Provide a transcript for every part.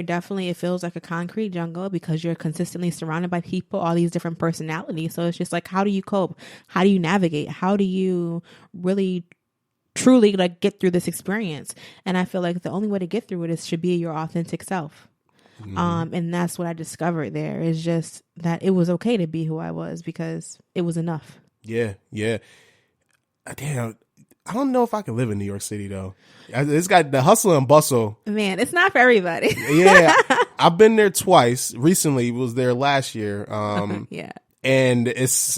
Definitely, it feels like a concrete jungle because you're consistently surrounded by people, all these different personalities. So it's just like, how do you cope? How do you navigate? How do you really truly like get through this experience? And I feel like the only way to get through it is to be your authentic self. And that's what I discovered there, is just that it was okay to be who I was because it was enough. Yeah. Damn, I don't know if I can live in New York City though. It's got the hustle and bustle. Man, it's not for everybody. Yeah, I've been there twice. Recently, was there last year. Yeah. And it's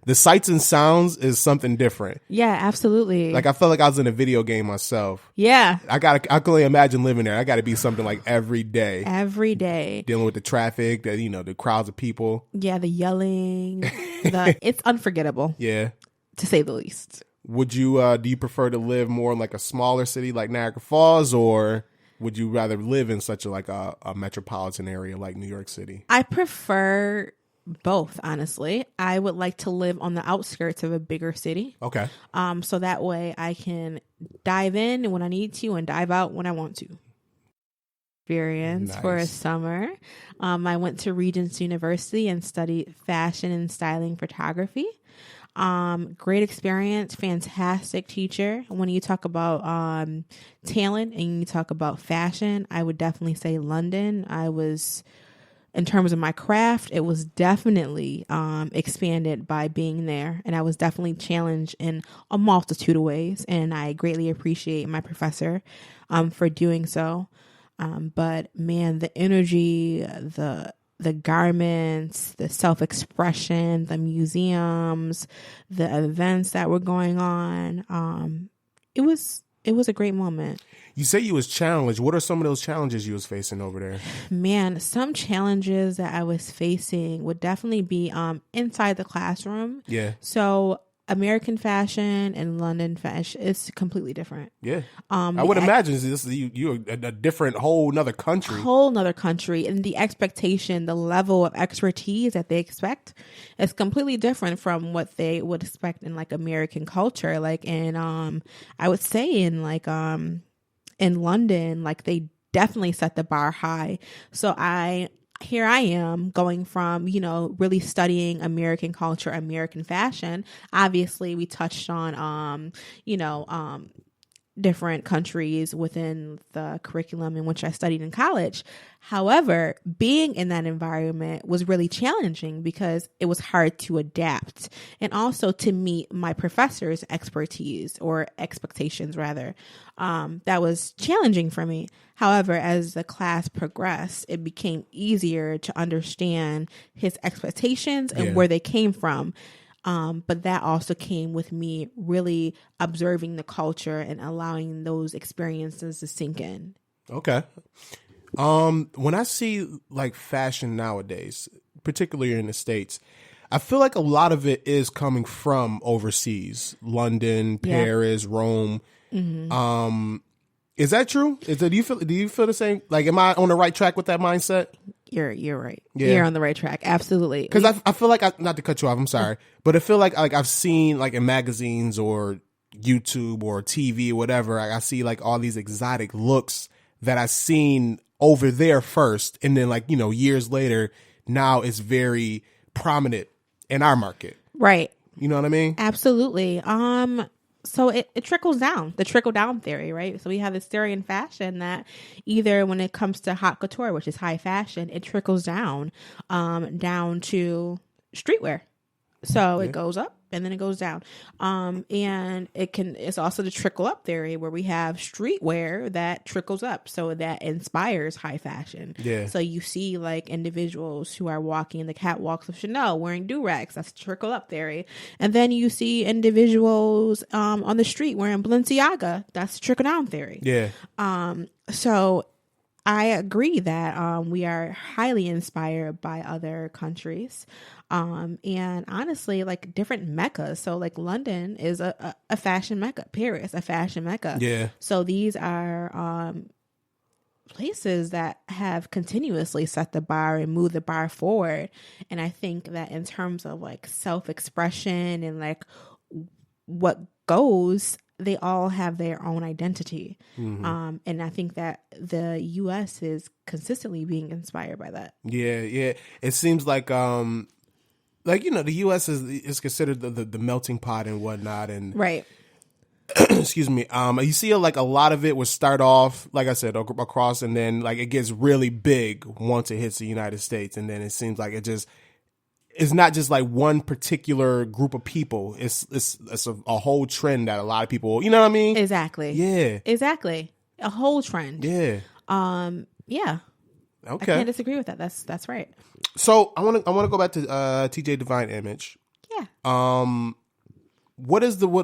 the sights and sounds is something different. Yeah, absolutely. Like I felt like I was in a video game myself. Yeah. I can only imagine living there. I got to be something like every day. Every day. Dealing with the traffic, the crowds of people. Yeah, the yelling. It's unforgettable. Yeah. To say the least. Would you, do you prefer to live more in like a smaller city like Niagara Falls, or would you rather live in such a metropolitan area like New York City? I prefer both, honestly. I would like to live on the outskirts of a bigger city. Okay. So that way I can dive in when I need to and dive out when I want to. Experience for a summer. I went to Regents University and studied fashion and styling photography. Great experience, fantastic teacher. When you talk about talent and you talk about fashion, I would definitely say London. In terms of my craft, it was definitely expanded by being there, and I was definitely challenged in a multitude of ways, and I greatly appreciate my professor for doing so. But man, the energy, the garments, the self-expression, the museums, the events that were going on. It was a great moment. You say you was challenged. What are some of those challenges you was facing over there? Man, some challenges that I was facing would definitely be inside the classroom. Yeah. So American fashion and London fashion is completely different. Yeah. I would imagine you're a different whole nother country. And the expectation, the level of expertise that they expect is completely different from what they would expect in like American culture. Like I would say in London, like they definitely set the bar high. So here I am going from, really studying American culture, American fashion. Obviously, we touched on, different countries within the curriculum in which I studied in college. However, being in that environment was really challenging because it was hard to adapt and also to meet my professor's expertise or expectations rather. That was challenging for me. However, as the class progressed, it became easier to understand his expectations and where they came from. But that also came with me really observing the culture and allowing those experiences to sink in. Okay. When I see like fashion nowadays, particularly in the States, I feel like a lot of it is coming from overseas, London, Paris, Rome. Mm-hmm. Is that true? Do you feel the same? Like, am I on the right track with that mindset? You're right. Yeah. You're on the right track. Absolutely. Because I feel like not to cut you off. I'm sorry, but I feel like I've seen like in magazines or YouTube or TV or whatever. I see like all these exotic looks that I've seen over there first, and then like years later, now it's very prominent in our market. Right. You know what I mean? Absolutely. So it trickles down, the trickle down theory, right? So we have this theory in fashion that either when it comes to haute couture, which is high fashion, it trickles down to streetwear. So it goes up and then it goes down. And it's also the trickle up theory where we have streetwear that trickles up. So that inspires high fashion. Yeah. So you see like individuals who are walking the catwalks of Chanel wearing do-rags. That's trickle up theory. And then you see individuals on the street wearing Balenciaga. That's trickle down theory. Yeah. So I agree that we are highly inspired by other countries. And honestly, like different meccas. So like London is a fashion mecca, Paris, a fashion mecca. Yeah. So these are places that have continuously set the bar and moved the bar forward. And I think that in terms of like self-expression and like what goes, they all have their own identity. Mm-hmm. And I think that the U.S. is consistently being inspired by that. Yeah. It seems like the U.S. is considered the melting pot and whatnot, and Right. excuse me. You see, like a lot of it would start off, like I said, across, and then like it gets really big once it hits the United States, and then it seems like it's not just like one particular group of people. It's a whole trend that a lot of people, you know what I mean? Exactly. Yeah. Exactly. A whole trend. Yeah. Yeah. Okay. I can't disagree with that. That's right. So I want to go back to TJ Divine Image. Yeah.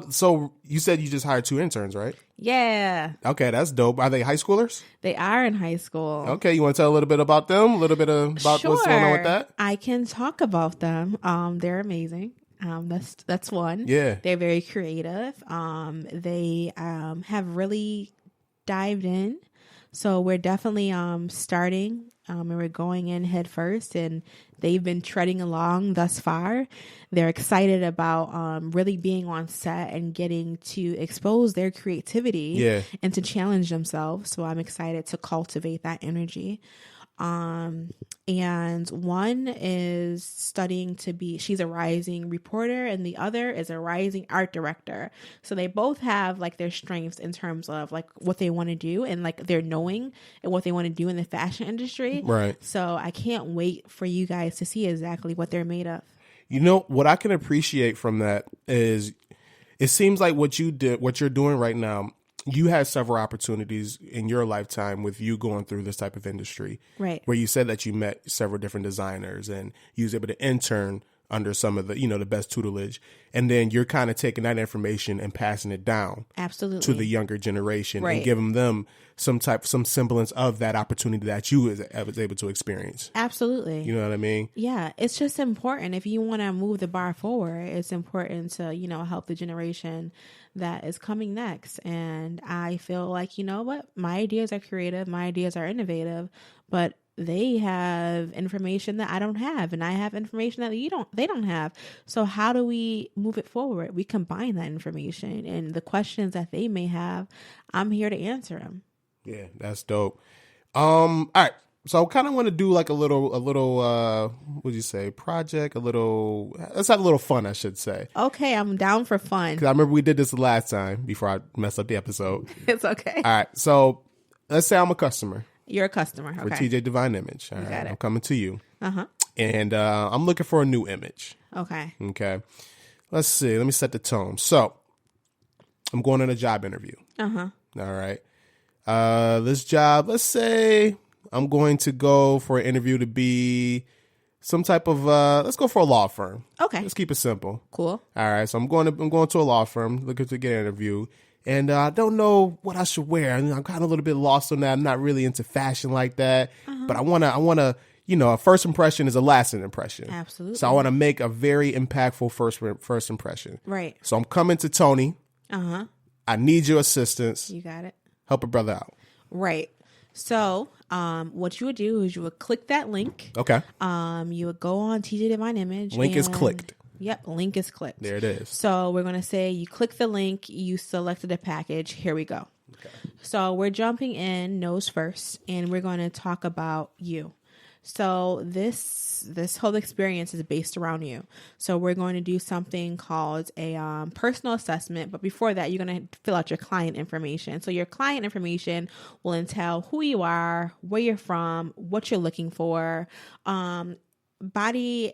So you said you just hired 2 interns, right? Yeah. Okay, that's dope. Are they high schoolers? They are in high school. Okay, you want to tell a little bit about them? A little bit about Sure. what's going on with that? I can talk about them. They're amazing. That's one. Yeah. They're very creative. They have really dived in. So we're definitely starting and we're going in head first, and they've been treading along thus far. They're excited about really being on set and getting to expose their creativity and to challenge themselves. So I'm excited to cultivate that energy. And one is studying she's a rising reporter, and the other is a rising art director. So they both have like their strengths in terms of like what they want to do and like their knowing and what they want to do in the fashion industry. Right. So I can't wait for you guys to see exactly what they're made of. You know, what I can appreciate from that is it seems like what you're doing right now, you had several opportunities in your lifetime with you going through this type of industry. Right. Where you said that you met several different designers and you was able to intern under some of the, the best tutelage. And then you're kind of taking that information and passing it down. Absolutely. To the younger generation. Right. And giving them some semblance of that opportunity that you was able to experience. Absolutely. You know what I mean? Yeah. It's just important. If you want to move the bar forward, it's important to, help the generation that is coming next. And I feel like, you know what? My ideas are creative. My ideas are innovative, but they have information that I don't have, and I have information that they don't have. So how do we move it forward? We combine that information, and the questions that they may have, I'm here to answer them. Yeah, that's dope. All right. So I kind of want to do like a little, what would you say, project, let's have a little fun, I should say. Okay, I'm down for fun. Because I remember we did this the last time before I messed up the episode. It's okay. All right. So let's say I'm a customer. You're a customer. Okay. For TJ Divine Image. All right. I'm coming to you. Uh-huh. And I'm looking for a new image. Okay. Okay. Let's see. Let me set the tone. So I'm going on a job interview. Uh-huh. All right. This job, let's say I'm going to go for an interview to be some type of let's go for a law firm. Okay. Let's keep it simple. Cool. All right. So I'm going to a law firm looking to get an interview. And I don't know what I should wear. I mean, I'm kind of a little bit lost on that. I'm not really into fashion like that. Uh-huh. But I want to, a first impression is a lasting impression. Absolutely. So I want to make a very impactful first impression. Right. So I'm coming to Toni. Uh-huh. I need your assistance. You got it. Help a brother out. Right. So what you would do is you would click that link. Okay. You would go on TJ Divine Image. Link is clicked. Yep, link is clicked. There it is. So we're going to say you click the link, you selected a package, here we go. Okay. So we're jumping in nose first, and we're going to talk about you. So this whole experience is based around you. So we're going to do something called a personal assessment. But before that, you're going to fill out your client information. So your client information will entail who you are, where you're from, what you're looking for, body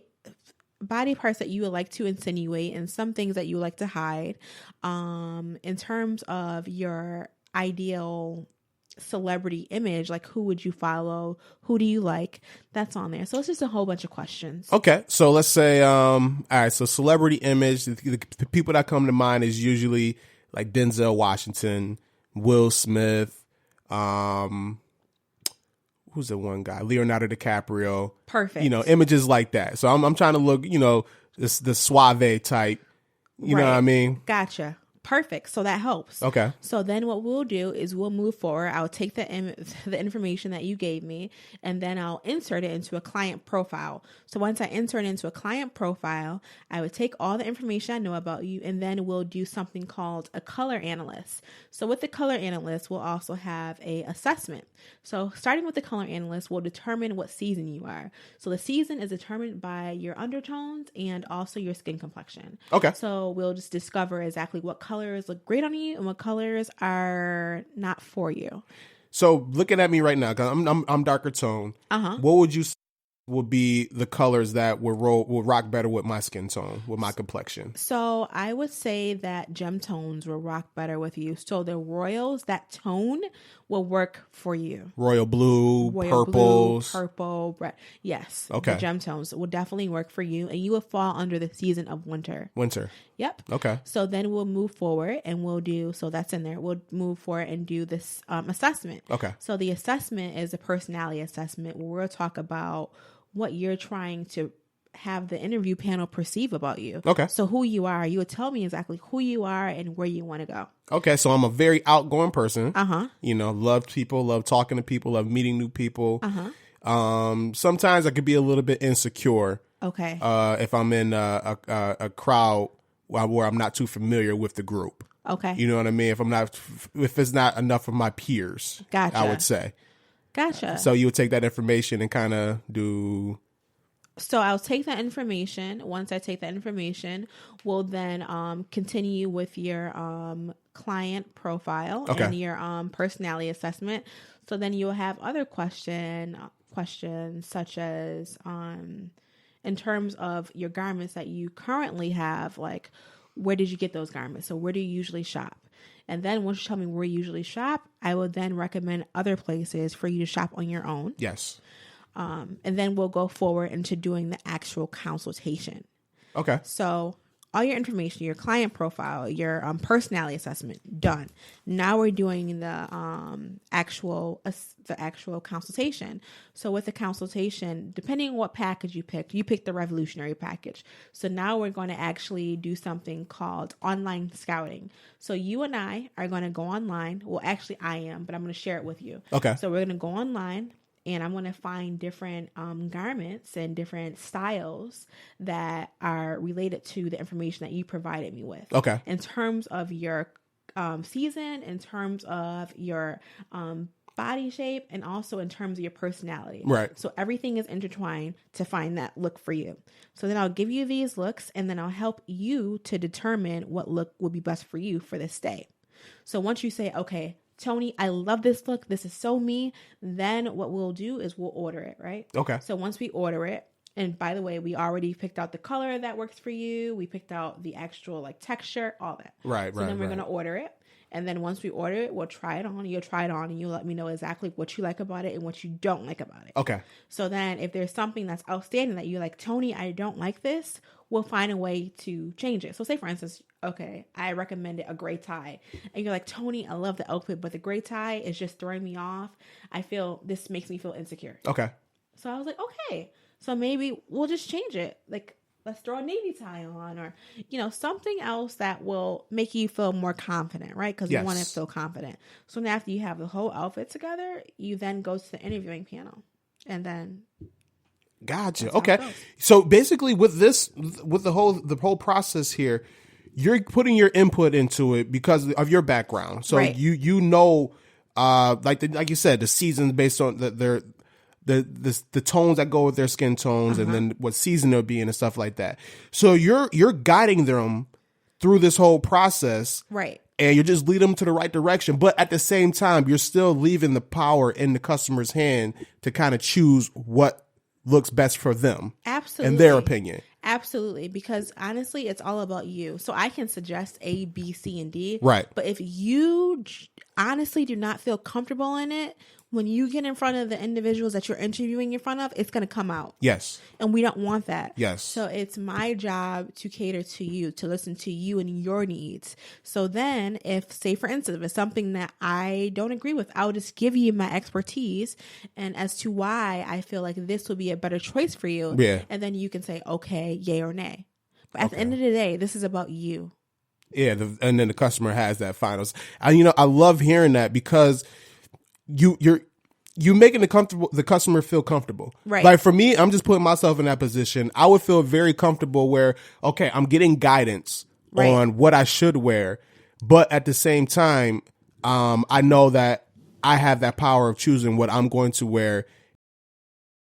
parts that you would like to insinuate, and some things that you would like to hide. In terms of your ideal celebrity image, like who would you follow, who do you like, that's on there. So it's just a whole bunch of questions. Okay, so let's say all right, so celebrity image, the people that come to mind is usually like Denzel Washington, Will Smith, who's the one guy, Leonardo DiCaprio. Perfect. Images like that. So I'm trying to look, the suave type, you know what I mean? Gotcha. Perfect. So that helps. Okay. So then what we'll do is we'll move forward. I'll take the information that you gave me, and then I'll insert it into a client profile. So once I insert it into a client profile, I would take all the information I know about you, and then we'll do something called a color analyst. So with the color analyst, we'll also have a assessment. So starting with the color analyst, we'll determine what season you are. So the season is determined by your undertones and also your skin complexion. Okay. So we'll just discover exactly what colors look great on you and what colors are not for you. So looking at me right now, because I'm darker tone. What would you say would be the colors that will rock better with my skin tone, with my complexion? So I would say that gem tones will rock better with you. So the royals, that tone will work for you. Royal blue, purples. Purple, red. Yes. Okay. The gem tones will definitely work for you, and you will fall under the season of winter. Winter. Yep. Okay. So then we'll move forward and so that's in there. We'll move forward and do this assessment. Okay. So the assessment is a personality assessment where we'll talk about what you're trying to have the interview panel perceive about you. Okay. So who you are, you would tell me exactly who you are and where you want to go. Okay. So I'm a very outgoing person. Uh-huh. Love people, love talking to people, love meeting new people. Uh-huh. Sometimes I could be a little bit insecure. Okay. If I'm in a crowd where I'm not too familiar with the group. Okay. You know what I mean? If it's not enough of my peers, Gotcha. I would say. Gotcha. So you would take that information and kind of do. So I'll take that information. Once I take that information, we'll then continue with your client profile and your personality assessment. So then you'll have other questions such as in terms of your garments that you currently have, like where did you get those garments? So where do you usually shop? And then once you tell me where you usually shop, I will then recommend other places for you to shop on your own. Yes. And then we'll go forward into doing the actual consultation. Okay. So all your information, your client profile, your personality assessment, done. Now we're doing the actual consultation. So with the consultation, depending on what package you picked the revolutionary package. So now we're going to actually do something called online scouting. So you and I are going to go online. Well, actually I am, but I'm going to share it with you. Okay. So we're going to go online. And I'm going to find different garments and different styles that are related to the information that you provided me with. Okay. In terms of your season, in terms of your body shape, and also in terms of your personality. Right. So everything is intertwined to find that look for you. So then I'll give you these looks, and then I'll help you to determine what look will be best for you for this day. So once you say, okay, Toni, I love this look. This is so me. Then what we'll do is we'll order it, right? Okay. So once we order it, and by the way, we already picked out the color that works for you. We picked out the actual texture, all that. Right, so then we're going to order it. And then once we order it, we'll try it on. You'll try it on and you'll let me know exactly what you like about it and what you don't like about it. Okay. So then if there's something that's outstanding that you're like, Toni, I don't like this, we'll find a way to change it. So say, for instance, okay, I recommended a gray tie. And you're like, Toni, I love the outfit, but the gray tie is just throwing me off. This makes me feel insecure. Okay. So I was like, okay. So maybe we'll just change it. Let's throw a navy tie on or, something else that will make you feel more confident, right? Because you want to feel confident. So then after you have the whole outfit together, you then go to the interviewing panel and then. Gotcha. Okay. So basically with the whole process here, you're putting your input into it because of your background. So right. you know, like you said, the seasons based on the tones that go with their skin tones and then what season they'll be in and stuff like that. So you're guiding them through this whole process. Right. And you just lead them to the right direction. But at the same time, you're still leaving the power in the customer's hand to kind of choose what looks best for them. Absolutely. In their opinion. Absolutely. Because honestly, it's all about you. So I can suggest A, B, C, and D. Right. But if you honestly do not feel comfortable in it, when you get in front of the individuals that you're interviewing in front of, it's going to come out. Yes. And we don't want that. Yes. So it's my job to cater to you, to listen to you and your needs. So then if, say, for instance, if it's something that I don't agree with, I'll just give you my expertise and as to why I feel like this will be a better choice for you. Yeah. And then you can say, okay, yay or nay. But at the end of the day, this is about you. Yeah, and then the customer has that finals. And I love hearing that because you're making the customer feel comfortable. Right. Like for me, I'm just putting myself in that position. I would feel very comfortable where, okay, I'm getting guidance on what I should wear, but at the same time, I know that I have that power of choosing what I'm going to wear